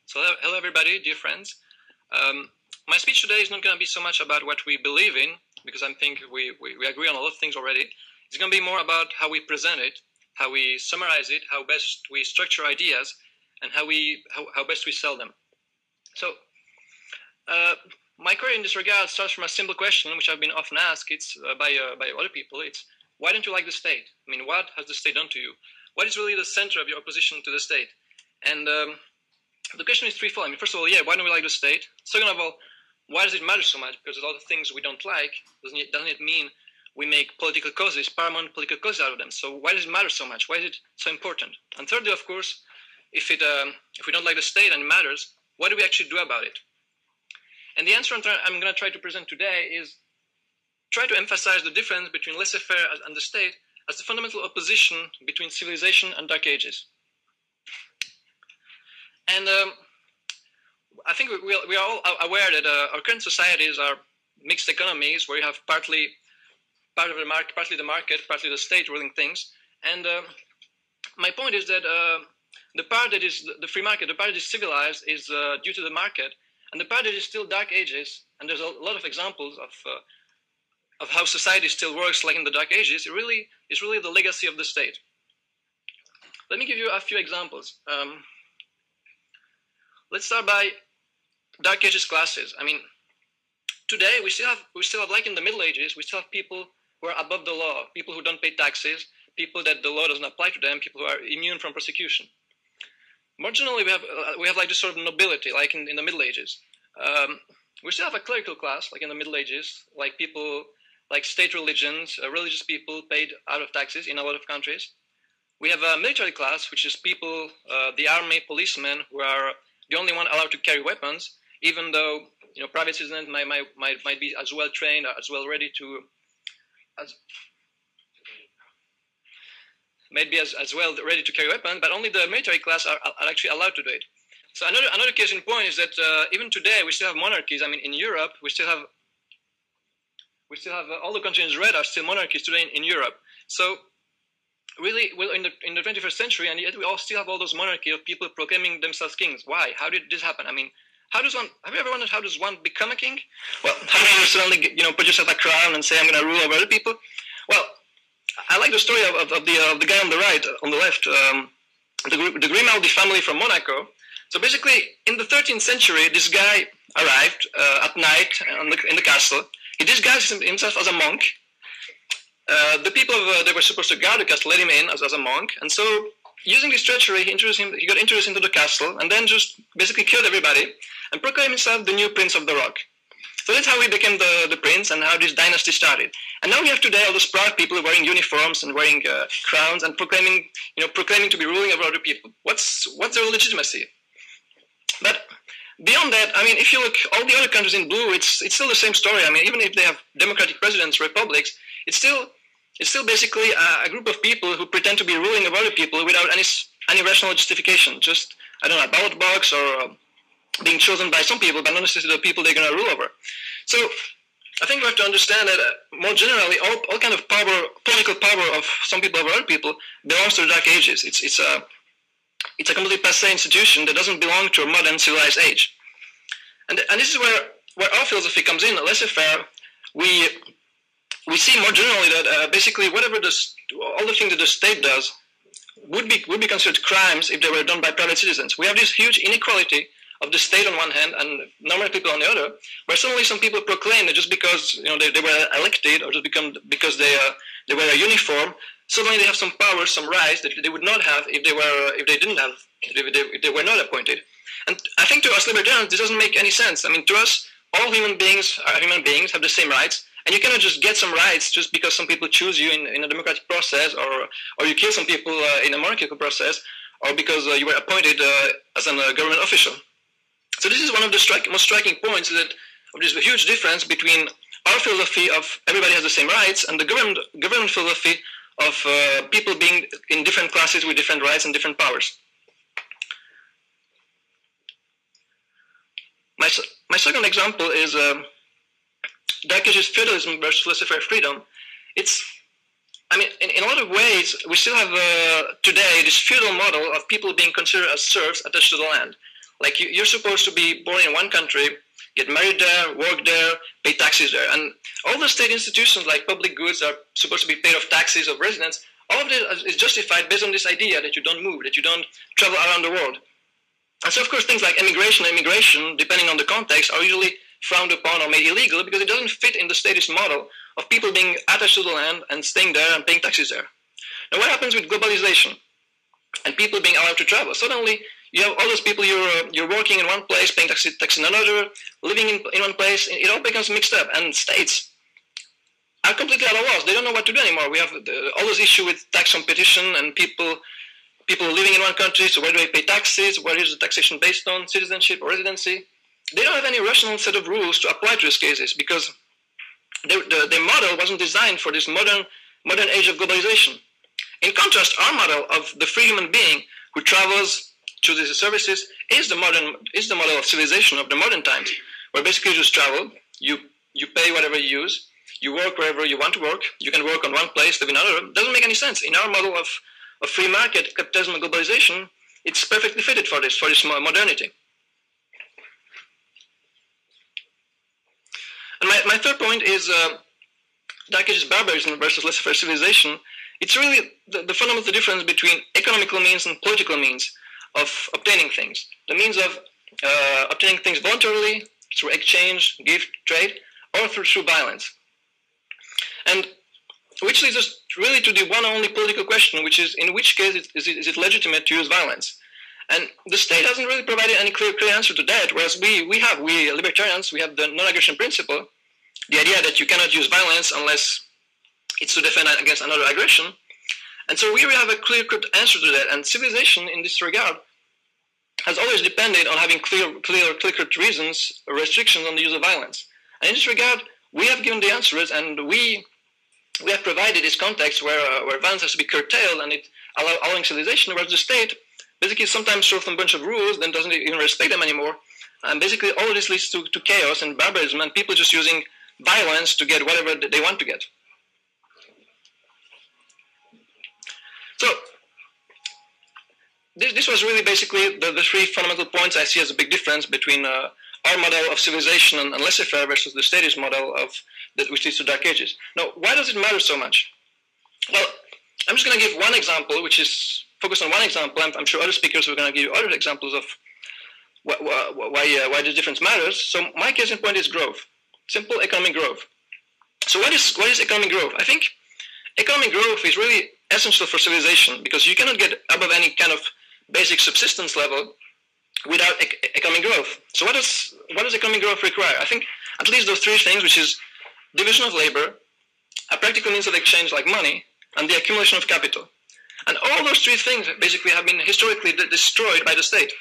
So hello everybody, dear friends. My speech today is not going to be so much about what we believe in, because I think we agree on a lot of things already. It's going to be more about how we present it, how we summarize it, how best we structure ideas, and how best we sell them. So my career in this regard starts from a simple question, which I've been often asked. It's by other people. It's, why don't you like the state? I mean, what has the state done to you? What is really the center of your opposition to the state? And the question is threefold. I mean, first of all, why don't we like the state? Second of all, why does it matter so much? Because there's a lot of things we don't like. Doesn't it mean we make political causes, paramount political causes out of them? So why does it matter so much? Why is it so important? And thirdly, of course, if we don't like the state and it matters, what do we actually do about it? And the answer I'm going to try to present today is try to emphasize the difference between laissez faire and the state as the fundamental opposition between civilization and dark ages. And I think we are all aware that our current societies are mixed economies where you have partly the market, partly the state ruling things. And my point is that the part that is the free market, the part that is civilized, is due to the market, and the part that is still dark ages. And there's a lot of examples of how society still works like in the dark ages. It's really the legacy of the state. Let me give you a few examples. Let's start by dark ages classes. I mean, today we still have like in the Middle Ages, we still have people who are above the law, people who don't pay taxes, people that the law doesn't apply to them, people who are immune from persecution. More generally, we have like this sort of nobility, like in the Middle Ages. We still have a clerical class, like in the Middle Ages, like people like state religions, religious people paid out of taxes in a lot of countries. We have a military class, which is people, the army, policemen, who are the only one allowed to carry weapons, even though private citizens might be as well trained, as well ready to, as well ready to carry weapons, but only the military class are actually allowed to do it. So another case in point is that even today we still have monarchies. I mean, in Europe we still have all the countries in red are still monarchies today in Europe. So really, well, in the 21st century, and yet we all still have all those monarchy of people proclaiming themselves kings. Why? How did this happen? I mean, have you ever wondered how does one become a king? Well, how do you suddenly put yourself a crown and say I'm going to rule over other people? Well, I like the story of the guy on the right, on the left, the Grimaldi family from Monaco. So basically, in the 13th century, this guy arrived at night in the castle. He disguised himself as a monk. The people that were supposed to guard the castle let him in as a monk, and so using this treachery, he got introduced into the castle, and then just basically killed everybody and proclaimed himself the new Prince of the Rock. So that's how he became the prince, and how this dynasty started. And now we have today all those proud people wearing uniforms and wearing crowns and proclaiming to be ruling over other people. What's their legitimacy? But beyond that, I mean, if you look all the other countries in blue, it's still the same story. I mean, even if they have democratic presidents, republics, it's still basically a group of people who pretend to be ruling over other people without any rational justification. Just, I don't know, a ballot box or being chosen by some people, but not necessarily the people they're going to rule over. So I think we have to understand that more generally, all kind of power, political power of some people over other people belongs to the Dark Ages. It's a completely passé institution that doesn't belong to a modern civilized age. And this is where our philosophy comes in. Laissez faire, we see more generally that basically all the things that the state does would be considered crimes if they were done by private citizens. We have this huge inequality of the state on one hand and normal people on the other, where suddenly some people proclaim that just because they were elected or just because they wear a uniform, suddenly they have some power, some rights that they would not have if they were not appointed. And I think to us libertarians, this doesn't make any sense. I mean, to us, all human beings have the same rights. And you cannot just get some rights just because some people choose you in a democratic process, or you kill some people in a monarchical process, or because you were appointed as a government official. So this is one of the most striking points, that there's a huge difference between our philosophy of everybody has the same rights and the government philosophy of people being in different classes with different rights and different powers. My second example is Dark Ages feudalism versus laissez-faire freedom. I mean, in a lot of ways, we still have today this feudal model of people being considered as serfs attached to the land. Like you're supposed to be born in one country, get married there, work there, pay taxes there. And all the state institutions like public goods are supposed to be paid of taxes of residents. All of this is justified based on this idea that you don't move, that you don't travel around the world. And so, of course, things like immigration, depending on the context, are usually frowned upon or made illegal because it doesn't fit in the statist model of people being attached to the land and staying there and paying taxes there. Now, what happens with globalization and people being allowed to travel? Suddenly, you have all those people, you're working in one place, paying tax in another, living in one place. It all becomes mixed up. And states are completely at a loss. They don't know what to do anymore. We have all this issue with tax competition and people living in one country. So where do they pay taxes? What is the taxation based on? Citizenship or residency? They don't have any rational set of rules to apply to these cases because the model wasn't designed for this modern age of globalization. In contrast, our model of the free human being who travels to these services is the model of civilization of the modern times, where basically you just travel, you pay whatever you use, you work wherever you want to work, you can work on one place, live in another. It doesn't make any sense. In our model of free market, capitalism and globalization, it's perfectly fitted for this modernity. And my third point is Dark Ages barbarism versus laissez-faire civilization. It's really the fundamental difference between economical means and political means of obtaining things. The means of obtaining things voluntarily, through exchange, gift, trade, or through violence. And which leads us really to the one only political question, which is in which case is it legitimate to use violence? And the state hasn't really provided any clear answer to that, whereas we libertarians, we have the non-aggression principle, the idea that you cannot use violence unless it's to defend against another aggression. And so we really have a clear-cut answer to that. And civilization in this regard has always depended on having clear-cut reasons or restrictions on the use of violence. And in this regard, we have given the answers, and we have provided this context where violence has to be curtailed and it allowing civilization, whereas the state basically sometimes throws them a bunch of rules, then doesn't even respect them anymore. And basically all of this leads to chaos and barbarism and people just using violence to get whatever they want to get. So this was really basically the three fundamental points I see as a big difference between our model of civilization and laissez-faire versus the statist model which leads to Dark Ages. Now, why does it matter so much? Well, I'm just going to give one example, which is focused on one example. I'm sure other speakers are going to give you other examples of why this difference matters. So my case in point is growth, simple economic growth. So what is economic growth? I think economic growth is really essential for civilization because you cannot get above any kind of basic subsistence level without economic growth. So what does economic growth require? I think at least those three things, which is division of labor, a practical means of exchange like money, and the accumulation of capital. And all those three things basically have been historically destroyed by the state.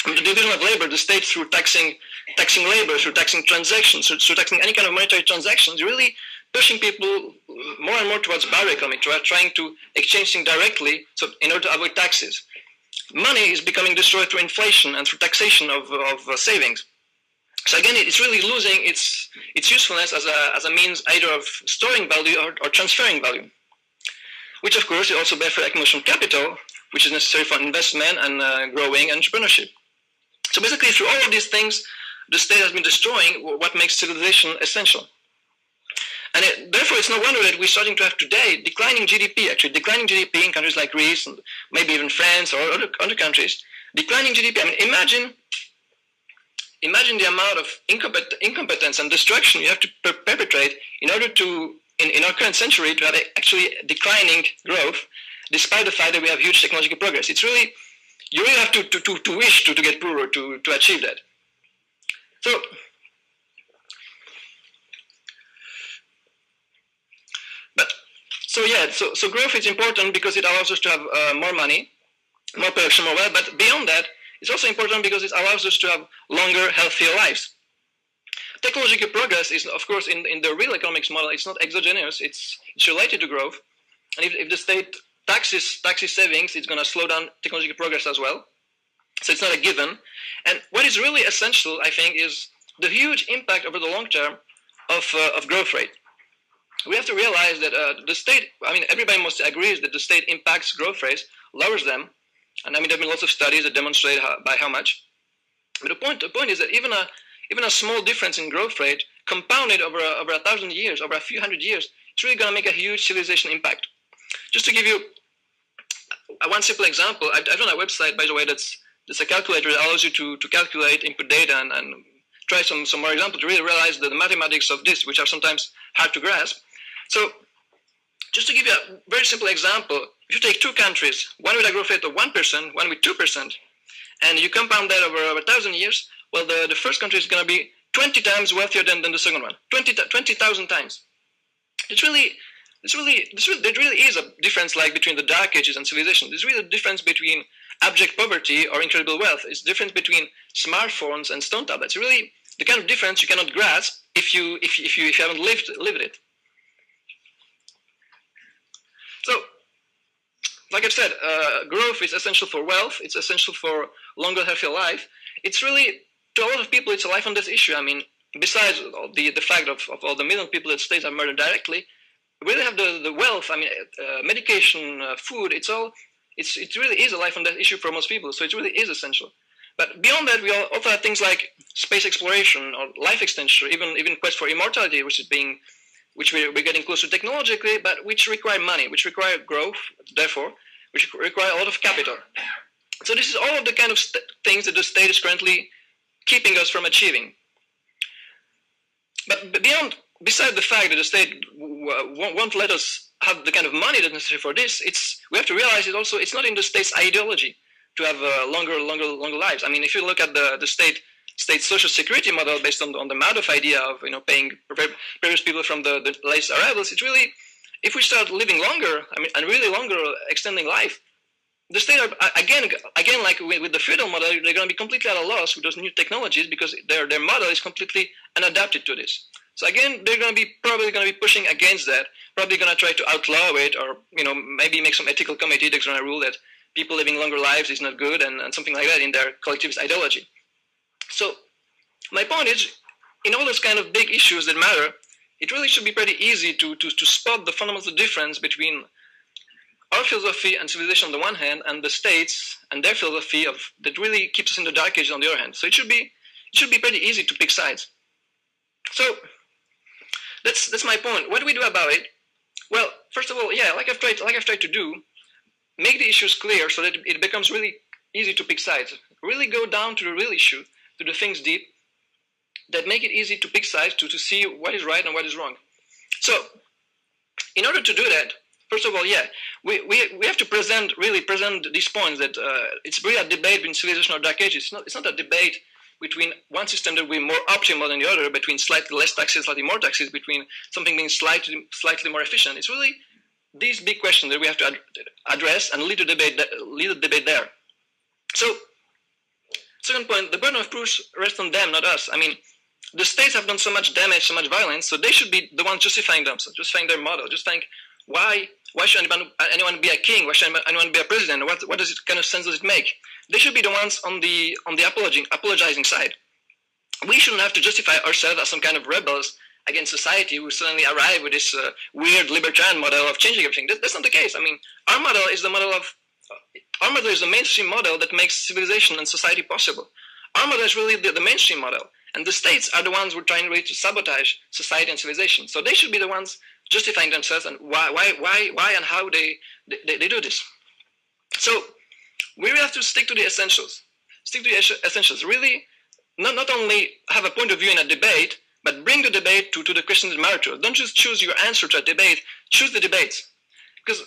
I mean, the division of labor, the state through taxing labor, through taxing transactions, through taxing any kind of monetary transactions, really pushing people more and more towards barter economy, trying to exchange things directly so in order to avoid taxes. Money is becoming destroyed through inflation and through taxation of savings. So again, it's really losing its usefulness as a means either of storing value or transferring value, which of course is also bad for accumulation of capital, which is necessary for investment and growing entrepreneurship. So basically, through all of these things, the state has been destroying what makes civilization essential. And therefore, it's no wonder that we're starting to have today declining GDP in countries like Greece and maybe even France or other countries. Declining GDP. I mean, imagine the amount of incompetence and destruction you have to perpetrate in order to, in our current century, to have actually declining growth, despite the fact that we have huge technological progress. It's really, you really have to wish to get poorer to achieve that. So growth is important because it allows us to have more money, more production, more wealth. But beyond that, it's also important because it allows us to have longer, healthier lives. Technological progress is, of course, in the real economics model, it's not exogenous. It's related to growth. And if the state taxes savings, it's going to slow down technological progress as well. So it's not a given. And what is really essential, I think, is the huge impact over the long term of growth rate. We have to realize that the state, I mean, everybody mostly agrees that the state impacts growth rates, lowers them. And I mean, there have been lots of studies that demonstrate by how much. But the point is that even a small difference in growth rate compounded over 1,000 years, over a few hundred years, it's really going to make a huge civilization impact. Just to give you one simple example, I've done a website, by the way, that's a calculator that allows you to calculate input data and try some more examples to really realize the mathematics of this, which are sometimes hard to grasp. So just to give you a very simple example, if you take two countries, one with a growth rate of 1%, one with 2%, and you compound that over 1,000 years, well, the first country is going to be 20 times wealthier than the second one, 20,000 times. There really is a difference like between the Dark Ages and civilization. There's really a difference between abject poverty or incredible wealth. It's the difference between smartphones and stone tablets. It's really the kind of difference you cannot grasp if you haven't lived it. So, like I've said, growth is essential for wealth. It's essential for longer, healthier life. It's really, to a lot of people, it's a life and death issue. I mean, besides the fact of all the million people that states are murdered directly, we really have the wealth. I mean, medication, food. It really is a life and death issue for most people. So it really is essential. But beyond that, we also have things like space exploration or life extension, even quest for immortality, which we're getting closer technologically, but which require money, which require growth, therefore, which require a lot of capital. So this is all of the kind of things that the state is currently keeping us from achieving. But besides the fact that the state won't let us have the kind of money that's necessary for this, we have to realize it's not in the state's ideology to have longer lives. I mean, if you look at the state social security model based on the Madoff idea of paying previous people from the latest arrivals, it's really, if we start living longer, I mean, and really longer, extending life, the state are, again like with the feudal model, they're going to be completely at a loss with those new technologies because their model is completely unadapted to this. So again, they're probably going to be pushing against that, probably going to try to outlaw it, or maybe make some ethical committee that's going to rule that people living longer lives is not good and something like that in their collectivist ideology. So my point is, in all those kind of big issues that matter, it really should be pretty easy to spot the fundamental difference between our philosophy and civilization on the one hand, and the states and their philosophy that really keeps us in the Dark Ages on the other hand. So it should be pretty easy to pick sides. So that's my point. What do we do about it? Well, first of all, yeah, like I've tried to do, make the issues clear so that it becomes really easy to pick sides. Really go down to the real issue, to the things deep, that make it easy to pick sides, to see what is right and what is wrong. So, in order to do that, first of all, yeah, we have to present these points that it's really a debate between civilization or Dark Ages. It's not a debate between one system that will be more optimal than the other, between slightly less taxes, slightly more taxes, between something being slightly more efficient. It's really these big questions that we have to address and lead the debate there. So, second point, the burden of proof rests on them, not us. I mean, the states have done so much damage, so much violence, so they should be the ones justifying themselves, justifying their model, justifying why should anyone be a king? Why should anyone be a president? What kind of sense does it make? They should be the ones on the apologizing side. We shouldn't have to justify ourselves as some kind of rebels against society who suddenly arrive with this weird libertarian model of changing everything. That's not the case. I mean, our model is the mainstream model that makes civilization and society possible. Our model is really the mainstream model, and the states are the ones who are trying really to sabotage society and civilization. So they should be the ones justifying themselves and why and how they do this. So we really have to stick to the essentials. Really, not only have a point of view in a debate, but bring the debate to the questions that matter to us. Don't just choose your answer to a debate. Choose the debates, because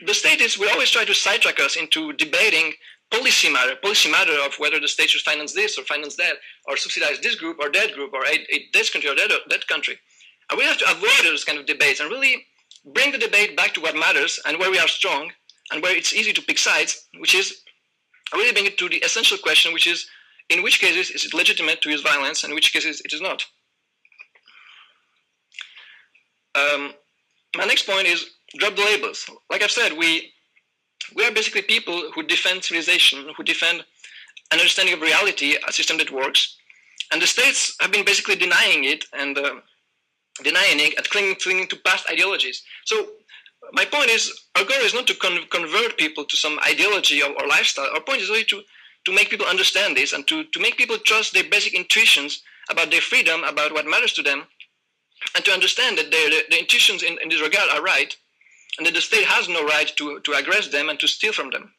the statists will always try to sidetrack us into debating policy matter of whether the state should finance this or finance that, or subsidize this group or that group, or aid this country or that country. And we have to avoid those kind of debates and really bring the debate back to what matters and where we are strong and where it's easy to pick sides, which is really bring it to the essential question, which is, in which cases is it legitimate to use violence and in which cases it is not. My next point is drop the labels. Like I've said, we are basically people who defend civilization, who defend an understanding of reality, a system that works, and the states have been basically denying it and denying it and clinging to past ideologies. So my point is, our goal is not to convert people to some ideology or lifestyle. Our point is really to make people understand this and to make people trust their basic intuitions about their freedom, about what matters to them, and to understand that their intuitions in this regard are right, and that the state has no right to aggress them and to steal from them.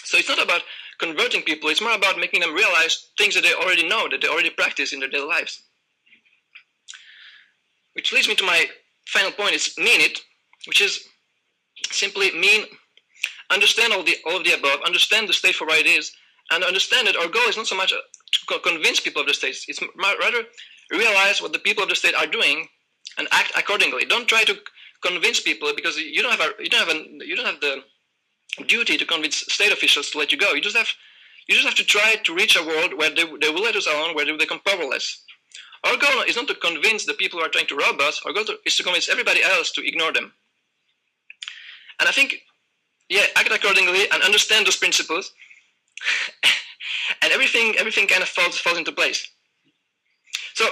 So it's not about converting people, it's more about making them realize things that they already know, that they already practice in their daily lives. Which leads me to my final point, is mean it, which is simply mean, understand all of the above, understand the state for what it is, and understand that our goal is not so much to convince people of the state, it's rather realize what the people of the state are doing and act accordingly. Don't try to convince people, because you don't have the duty to convince state officials to let you go. You just have to try to reach a world where they will let us alone, where they become powerless. Our goal is not to convince the people who are trying to rob us. Our goal is to convince everybody else to ignore them. And I think, yeah, act accordingly and understand those principles, and everything kind of falls into place. So,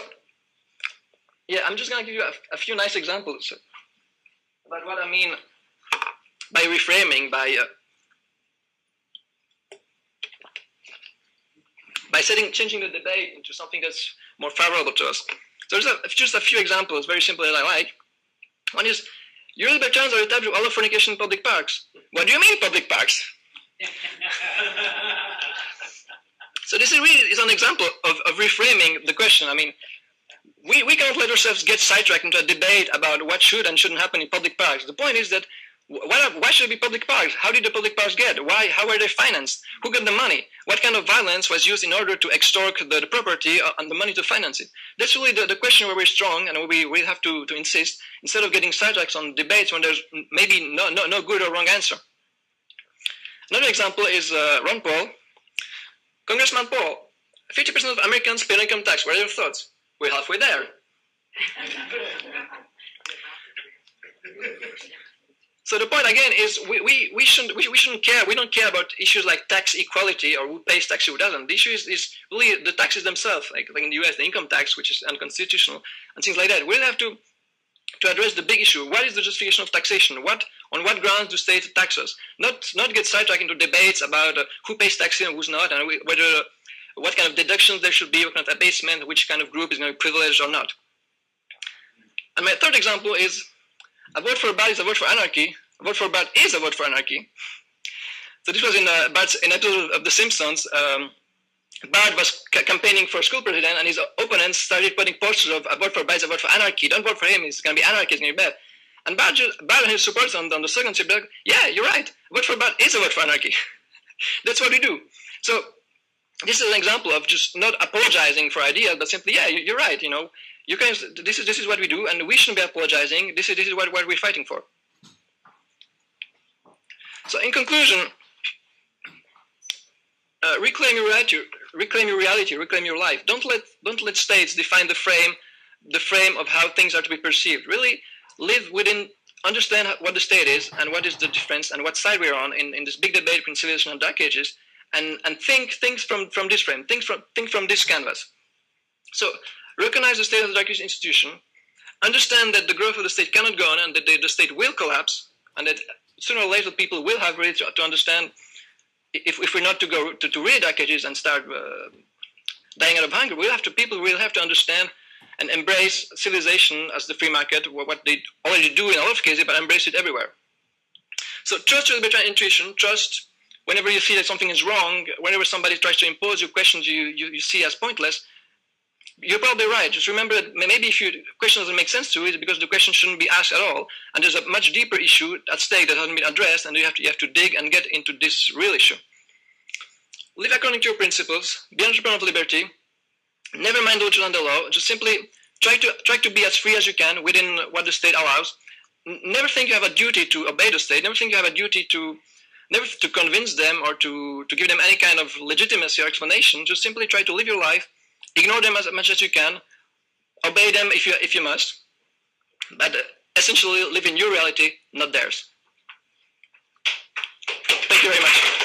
yeah, I'm just going to give you a few nice examples about what I mean by reframing, by changing the debate into something that's more favorable to us. So there's just a few examples, very simple, that I like. One is, you libertarians are attached to all of fornication in public parks. What do you mean public parks? So this is an example of reframing the question. I mean, we can't let ourselves get sidetracked into a debate about what should and shouldn't happen in public parks. The point is that why should it be public parks? How did the public parks get? How were they financed? Who got the money? What kind of violence was used in order to extort the property and the money to finance it? That's really the question where we're strong and where we have to insist, instead of getting sidetracked on debates when there's maybe no good or wrong answer. Another example is Ron Paul. Congressman Paul, 50% of Americans pay income tax. What are your thoughts? We're halfway there. So the point again is we shouldn't care. We don't care about issues like tax equality or who pays tax, who doesn't. The issue is really the taxes themselves, like in the US, the income tax, which is unconstitutional, and things like that. We really have to address the big issue. What is the justification of taxation? On what grounds do states tax us? Not get sidetracked into debates about who pays taxes and who's not, and what kind of deductions there should be, what kind of abasement, which kind of group is going to be privileged or not. And my third example is, a vote for bad is a vote for anarchy. A vote for bad is a vote for anarchy. So this was in an episode of The Simpsons. Bart was campaigning for school president, and his opponents started putting posters of a vote for bad is a vote for anarchy. Don't vote for him. It's going to be anarchy. It's going to be bad. And Bart and his supporters on the second trip, like, yeah, you're right. A vote for bad is a vote for anarchy. That's what we do. So this is an example of just not apologizing for ideas, but simply, yeah, you're right. You know, you guys, this is what we do, and we shouldn't be apologizing. This is what we're fighting for. So in conclusion, reclaim your reality, reclaim your life. Don't let states define the frame of how things are to be perceived. Really live within, understand what the state is and what is the difference and what side we're on in this big debate between civilization and dark ages, and think from this frame, think from this canvas. So recognize the state as a dark age institution, understand that the growth of the state cannot go on and that the state will collapse, and that sooner or later people will have really to understand, if we're not to go to really dark ages and start dying out of hunger, people will have to understand and embrace civilization as the free market, what they already do in a lot of cases, but embrace it everywhere. So trust your libertarian intuition, trust whenever you see that something is wrong, whenever somebody tries to impose you questions you see as pointless, you're probably right. Just remember that maybe if your question doesn't make sense to you, it's because the question shouldn't be asked at all, and there's a much deeper issue at stake that hasn't been addressed, and you have to dig and get into this real issue. Live according to your principles, be an entrepreneur of liberty, never mind the law and the law, just simply try to be as free as you can within what the state allows. Never think you have a duty to obey the state, never think you have a duty never to convince them or to give them any kind of legitimacy or explanation. Just simply try to live your life, ignore them as much as you can, obey them if you must, but essentially live in your reality, not theirs. Thank you very much.